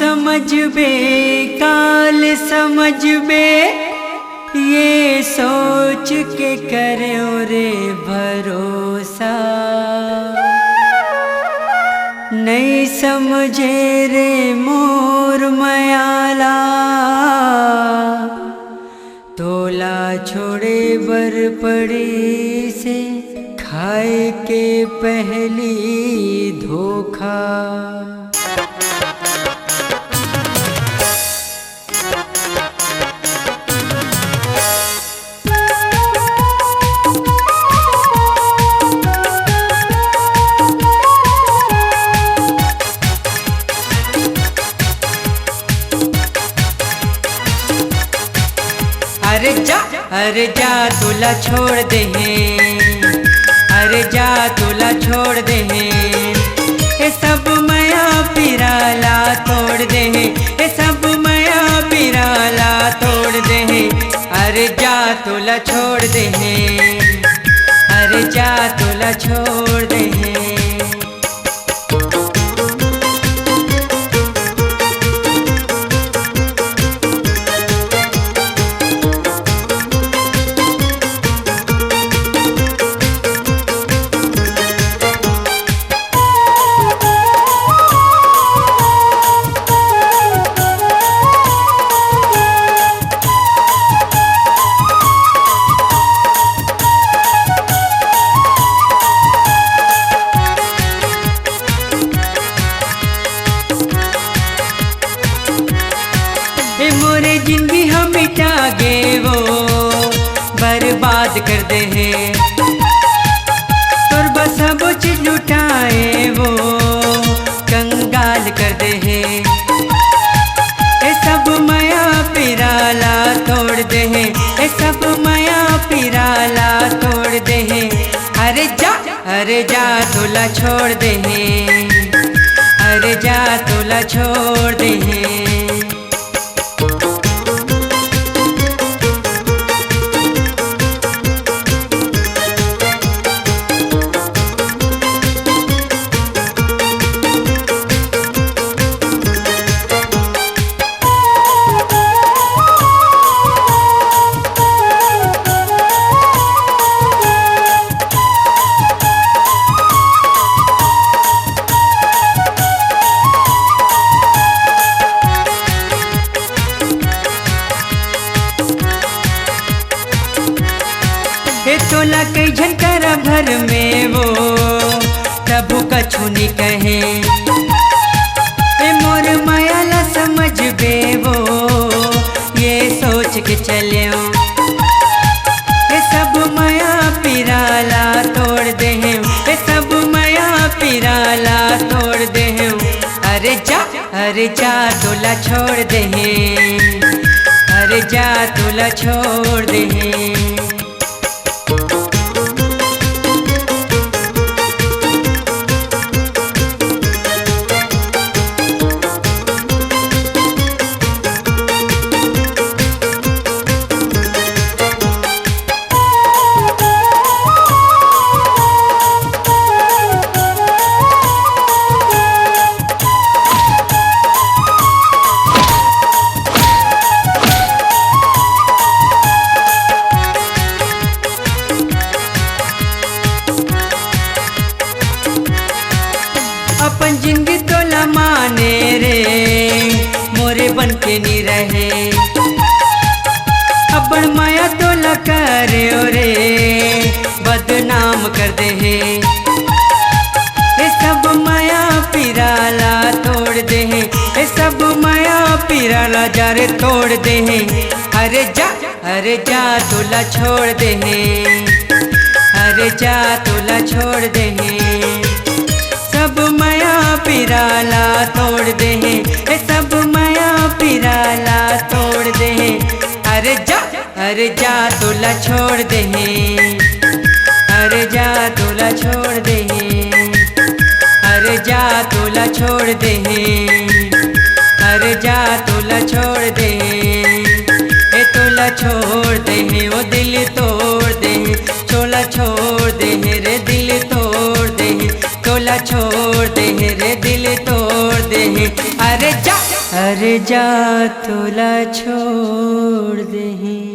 समझ बे काल समझ बे, ये सोच के करो रे भरोसा। नहीं समझे रे मोर मयाला, तोला छोड़े बर पड़ी से खाए के पहली धोखा। अरे जा तुला छोड़ दे हैं, अरे जा तुला छोड़ दे हैं, ये सब माया पिराला तोड़ दे हैं, ये सब माया पिराला तोड़ दे हैं। अरे जा तुला छोड़ दे हैं, अरे जा तुला छोड़ दे हैं। मोरे जिंदगी हम मिटा गे वो बर्बाद कर दे हैं, तोर बस सब चीज लुटाए वो कंगाल कर दे हैं। ये सब माया पिराला तोड़ दे हैं, ये सब माया पिराला तोड़ दे हैं। अरे जा तुला छोड़ दे हैं, अरे जा तुला छोड़ दे हैं। तोला कई झनकर भर में वो तबु कछुनी कहे, मोर मायाला समझ बे वो ये सोच के चले। ये सब माया पिराला तोड़ दे हैं, ये सब माया पिराला तोड़ दे हैं। अरे जा तोला छोड़ दे हैं, अरे जा तोला छोड़ दे हैं। अपन जिंदगी तोला माने रे मोरे बन के नी रहे, अपन माया तोला करे रे बदनाम कर दे हैं। ये सब माया पिराला तोड़ दे हैं, ये सब माया पिराला जारे तोड़ दे हैं। अरे जा तोला छोड़ दे हैं, अरे जा तोला छोड़ दे हैं। सब माया पिराला तोड़ दे हैं, ये सब माया पिराला तोड़ दे हैं। अरे जा तोला छोड़ दे हैं, अरे जा तोला छोड़ दे हैं, अरे जा तोला छोड़ दे हैं, अरे जा तोला छोड़ दे हैं। ए तोला छोड़ दे हैं, वो दिल तोड़ दे हैं, छोला छोड़ दे हैं रे दिल तोड़ दे हैं, तोला छोड़ दे हैं रे दिल तोड़ दे हैं। अरे जा अरे जा तोला छोड़ दे।